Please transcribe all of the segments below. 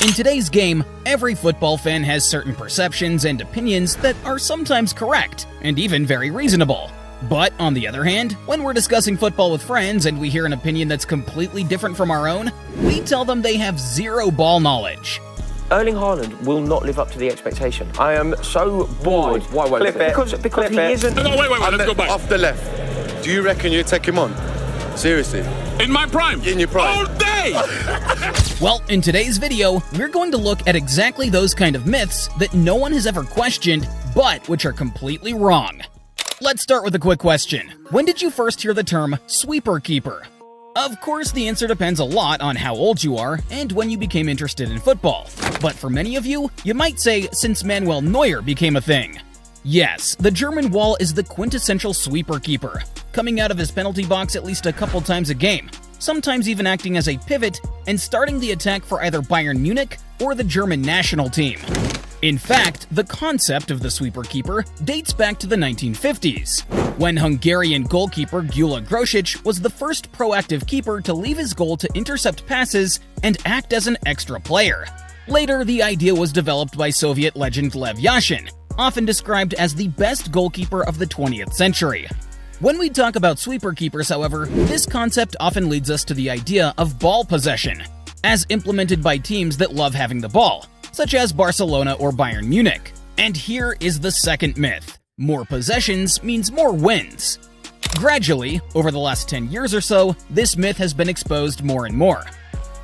In today's game, every football fan has certain perceptions and opinions that are sometimes correct, and even very reasonable. But on the other hand, when we're discussing football with friends and we hear an opinion that's completely different from our own, we tell them they have zero ball knowledge. Erling Haaland will not live up to the expectation. I am so bored. Why? Because he isn't... No, wait, let's go back. Off the left. Do you reckon you take him on? Seriously? In my prime? In your prime? All day! Well, in today's video, we're going to look at exactly those kind of myths that no one has ever questioned, but which are completely wrong. Let's start with a quick question. When did you first hear the term sweeper keeper? Of course, the answer depends a lot on how old you are and when you became interested in football. But for many of you, you might say since Manuel Neuer became a thing. Yes, the German wall is the quintessential sweeper keeper, coming out of his penalty box at least a couple times a game, sometimes even acting as a pivot and starting the attack for either Bayern Munich or the German national team. In fact, the concept of the sweeper keeper dates back to the 1950s, when Hungarian goalkeeper Gyula Grosic was the first proactive keeper to leave his goal to intercept passes and act as an extra player. Later, the idea was developed by Soviet legend Lev Yashin, often described as the best goalkeeper of the 20th century. When we talk about sweeper keepers, however, this concept often leads us to the idea of ball possession, as implemented by teams that love having the ball, such as Barcelona or Bayern Munich. And here is the second myth. More possessions means more wins. Gradually, over the last 10 years or so, this myth has been exposed more and more.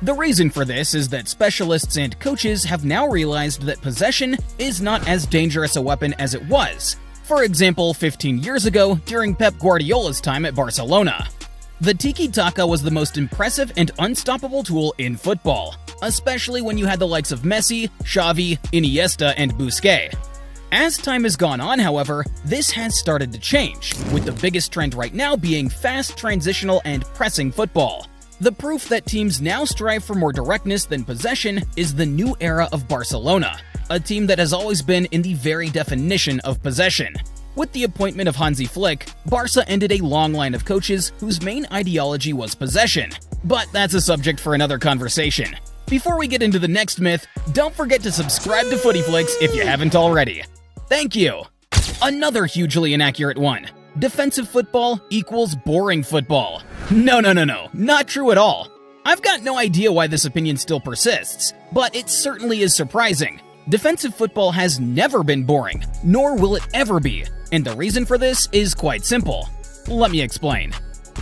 The reason for this is that specialists and coaches have now realized that possession is not as dangerous a weapon as it was. For example, 15 years ago, during Pep Guardiola's time at Barcelona. The tiki-taka was the most impressive and unstoppable tool in football, especially when you had the likes of Messi, Xavi, Iniesta, and Busquets. As time has gone on, however, this has started to change, with the biggest trend right now being fast, transitional, and pressing football. The proof that teams now strive for more directness than possession is the new era of Barcelona, a team that has always been in the very definition of possession. With the appointment of Hansi Flick, Barca ended a long line of coaches whose main ideology was possession. But that's a subject for another conversation. Before we get into the next myth, don't forget to subscribe to Footy Flicks if you haven't already. Thank you! Another hugely inaccurate one. Defensive football equals boring football. No, not true at all. I've got no idea why this opinion still persists, but it certainly is surprising. Defensive football has never been boring, nor will it ever be, and the reason for this is quite simple. Let me explain.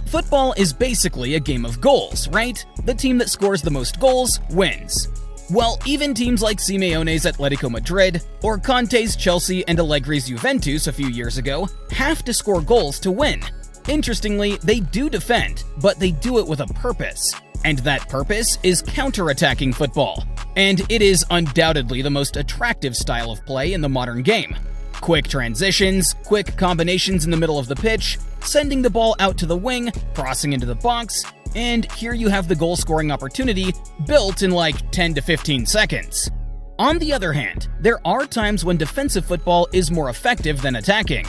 Football is basically a game of goals, right? The team that scores the most goals wins. Well, even teams like Simeone's Atletico Madrid, or Conte's Chelsea and Allegri's Juventus a few years ago, have to score goals to win. Interestingly, they do defend, but they do it with a purpose. And that purpose is counter-attacking football. And it is undoubtedly the most attractive style of play in the modern game. Quick transitions, quick combinations in the middle of the pitch, sending the ball out to the wing, crossing into the box, and here you have the goal-scoring opportunity built in like 10 to 15 seconds. On the other hand, there are times when defensive football is more effective than attacking.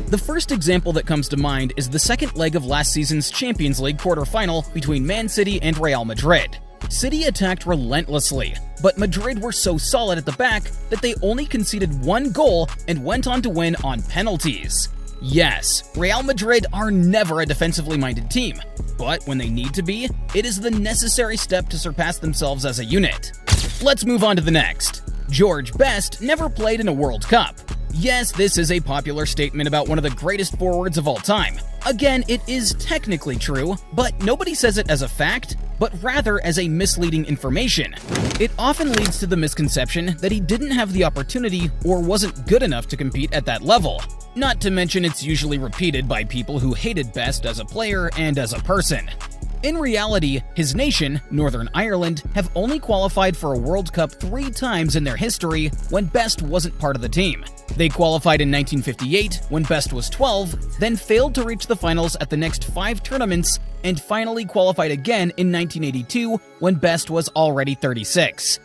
The first example that comes to mind is the second leg of last season's Champions League quarterfinal between Man City and Real Madrid. City attacked relentlessly, but Madrid were so solid at the back that they only conceded one goal and went on to win on penalties. Yes, Real Madrid are never a defensively minded team, but when they need to be, it is the necessary step to surpass themselves as a unit. Let's move on to the next. George Best never played in a World Cup. Yes, this is a popular statement about one of the greatest forwards of all time. Again, it is technically true, but nobody says it as a fact, but rather as a misleading information. It often leads to the misconception that he didn't have the opportunity or wasn't good enough to compete at that level. Not to mention it's usually repeated by people who hated Best as a player and as a person. In reality, his nation, Northern Ireland, have only qualified for a World Cup 3 times in their history when Best wasn't part of the team. They qualified in 1958 when Best was 12, then failed to reach the finals at the next 5 tournaments, and finally qualified again in 1982 when Best was already 36.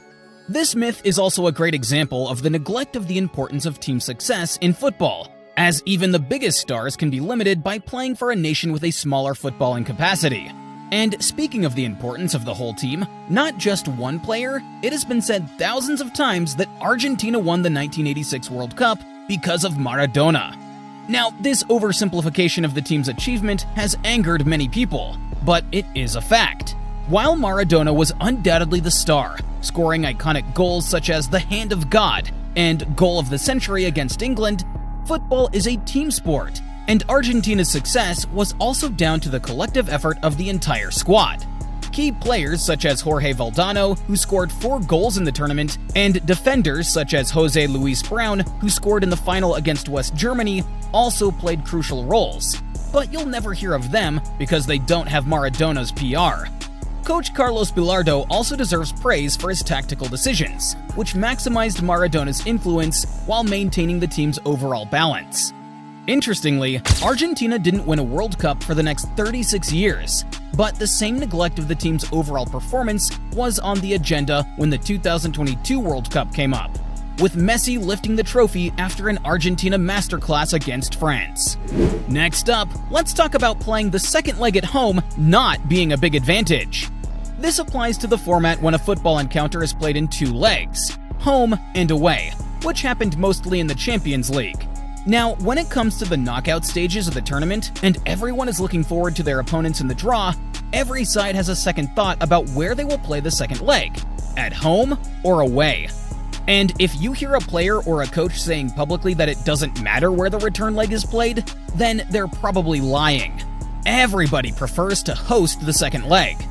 This myth is also a great example of the neglect of the importance of team success in football, as even the biggest stars can be limited by playing for a nation with a smaller footballing capacity. And speaking of the importance of the whole team, not just one player, it has been said thousands of times that Argentina won the 1986 World Cup because of Maradona. Now, this oversimplification of the team's achievement has angered many people, but it is a fact. While Maradona was undoubtedly the star, scoring iconic goals such as the Hand of God and Goal of the Century against England, football is a team sport, and Argentina's success was also down to the collective effort of the entire squad. Key players such as Jorge Valdano, who scored 4 goals in the tournament, and defenders such as Jose Luis Brown, who scored in the final against West Germany, also played crucial roles. But you'll never hear of them because they don't have Maradona's PR. Coach Carlos Bilardo also deserves praise for his tactical decisions, which maximized Maradona's influence while maintaining the team's overall balance. Interestingly, Argentina didn't win a World Cup for the next 36 years, but the same neglect of the team's overall performance was on the agenda when the 2022 World Cup came up, with Messi lifting the trophy after an Argentina masterclass against France. Next up, let's talk about playing the second leg at home not being a big advantage. This applies to the format when a football encounter is played in 2 legs, home and away, which happened mostly in the Champions League. Now, when it comes to the knockout stages of the tournament, and everyone is looking forward to their opponents in the draw, every side has a second thought about where they will play the second leg, at home or away. And if you hear a player or a coach saying publicly that it doesn't matter where the return leg is played, then they're probably lying. Everybody prefers to host the second leg.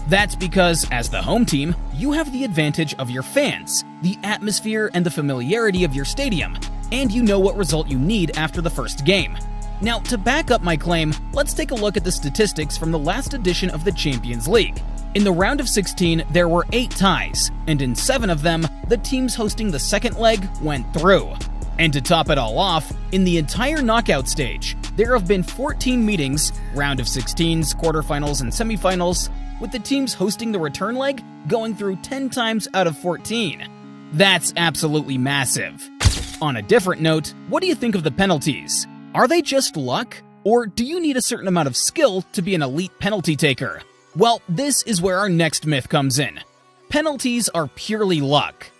That's because, as the home team, you have the advantage of your fans, the atmosphere and the familiarity of your stadium, and you know what result you need after the first game. Now, to back up my claim, let's take a look at the statistics from the last edition of the Champions League. In the round of 16, there were 8 ties, and in 7 of them, the teams hosting the second leg went through. And to top it all off, in the entire knockout stage, there have been 14 meetings, round of 16s, quarterfinals, and semifinals, with the teams hosting the return leg going through 10 times out of 14. That's absolutely massive. On a different note, what do you think of the penalties? Are they just luck? Or do you need a certain amount of skill to be an elite penalty taker? Well, this is where our next myth comes in. Penalties are purely luck.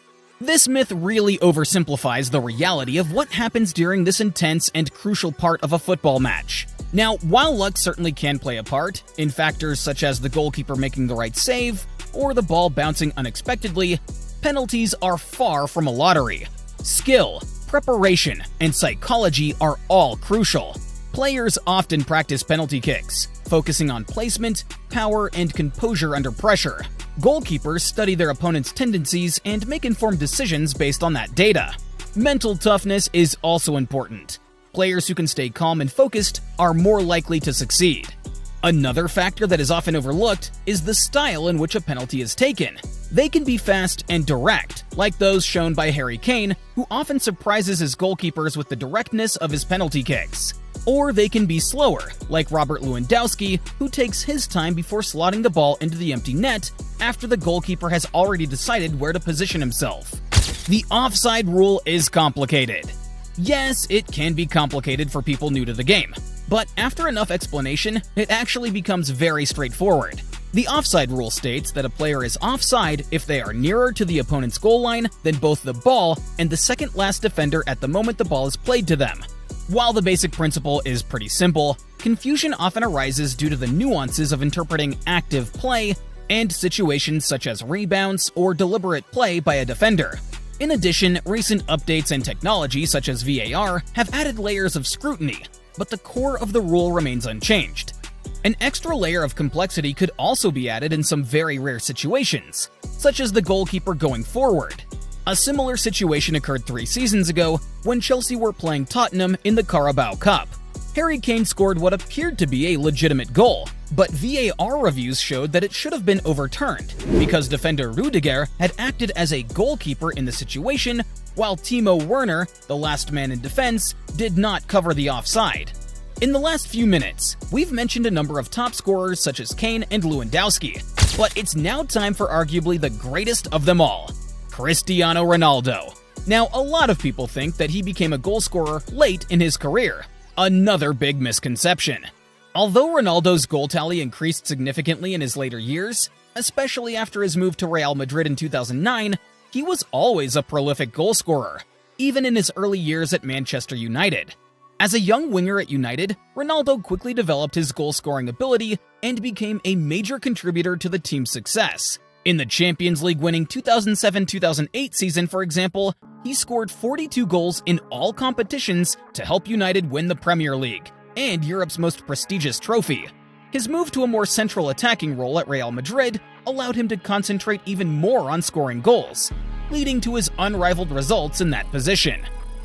This myth really oversimplifies the reality of what happens during this intense and crucial part of a football match. Now, while luck certainly can play a part, in factors such as the goalkeeper making the right save, or the ball bouncing unexpectedly, penalties are far from a lottery. Skill, preparation, and psychology are all crucial. Players often practice penalty kicks, focusing on placement, power, and composure under pressure. Goalkeepers study their opponent's tendencies and make informed decisions based on that data. Mental toughness is also important. Players who can stay calm and focused are more likely to succeed. Another factor that is often overlooked is the style in which a penalty is taken. They can be fast and direct, like those shown by Harry Kane, who often surprises his goalkeepers with the directness of his penalty kicks. Or they can be slower, like Robert Lewandowski, who takes his time before slotting the ball into the empty net after the goalkeeper has already decided where to position himself. The offside rule is complicated. Yes, it can be complicated for people new to the game, but after enough explanation, it actually becomes very straightforward. The offside rule states that a player is offside if they are nearer to the opponent's goal line than both the ball and the second last defender at the moment the ball is played to them. While the basic principle is pretty simple, confusion often arises due to the nuances of interpreting active play and situations such as rebounds or deliberate play by a defender. In addition, recent updates and technology such as VAR have added layers of scrutiny, but the core of the rule remains unchanged. An extra layer of complexity could also be added in some very rare situations, such as the goalkeeper going forward. A similar situation occurred 3 seasons ago when Chelsea were playing Tottenham in the Carabao Cup. Harry Kane scored what appeared to be a legitimate goal, but VAR reviews showed that it should have been overturned because defender Rudiger had acted as a goalkeeper in the situation, while Timo Werner, the last man in defense, did not cover the offside. In the last few minutes, we've mentioned a number of top scorers such as Kane and Lewandowski, but it's now time for arguably the greatest of them all, Cristiano Ronaldo. Now, a lot of people think that he became a goal scorer late in his career. Another big misconception. Although Ronaldo's goal tally increased significantly in his later years, especially after his move to Real Madrid in 2009, he was always a prolific goalscorer, even in his early years at Manchester United. As a young winger at United, Ronaldo quickly developed his goal-scoring ability and became a major contributor to the team's success. In the Champions League winning 2007-2008 season, for example, he scored 42 goals in all competitions to help United win the Premier League and Europe's most prestigious trophy. His move to a more central attacking role at Real Madrid allowed him to concentrate even more on scoring goals, leading to his unrivaled results in that position.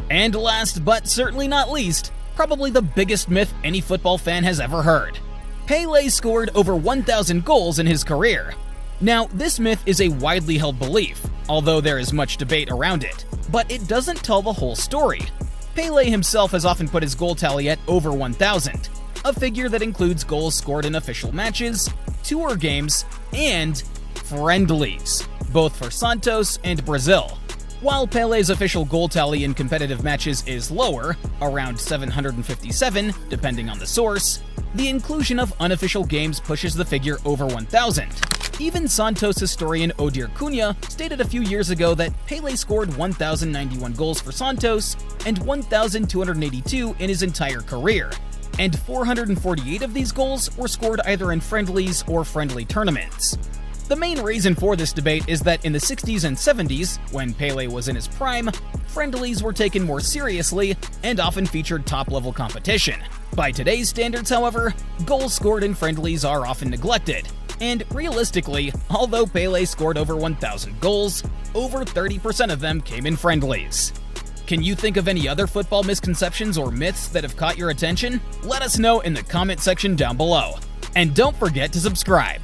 And last but certainly not least, probably the biggest myth any football fan has ever heard. Pelé scored over 1,000 goals in his career. Now, this myth is a widely held belief, although there is much debate around it, but it doesn't tell the whole story. Pelé himself has often put his goal tally at over 1,000, a figure that includes goals scored in official matches, tour games, and friendlies, both for Santos and Brazil. While Pelé's official goal tally in competitive matches is lower, around 757 depending on the source, the inclusion of unofficial games pushes the figure over 1,000. Even Santos historian Odir Cunha stated a few years ago that Pelé scored 1,091 goals for Santos and 1,282 in his entire career, and 448 of these goals were scored either in friendlies or friendly tournaments. The main reason for this debate is that in the 60s and 70s, when Pelé was in his prime, friendlies were taken more seriously and often featured top-level competition. By today's standards, however, goals scored in friendlies are often neglected. And realistically, although Pelé scored over 1,000 goals, over 30% of them came in friendlies. Can you think of any other football misconceptions or myths that have caught your attention? Let us know in the comment section down below. And don't forget to subscribe.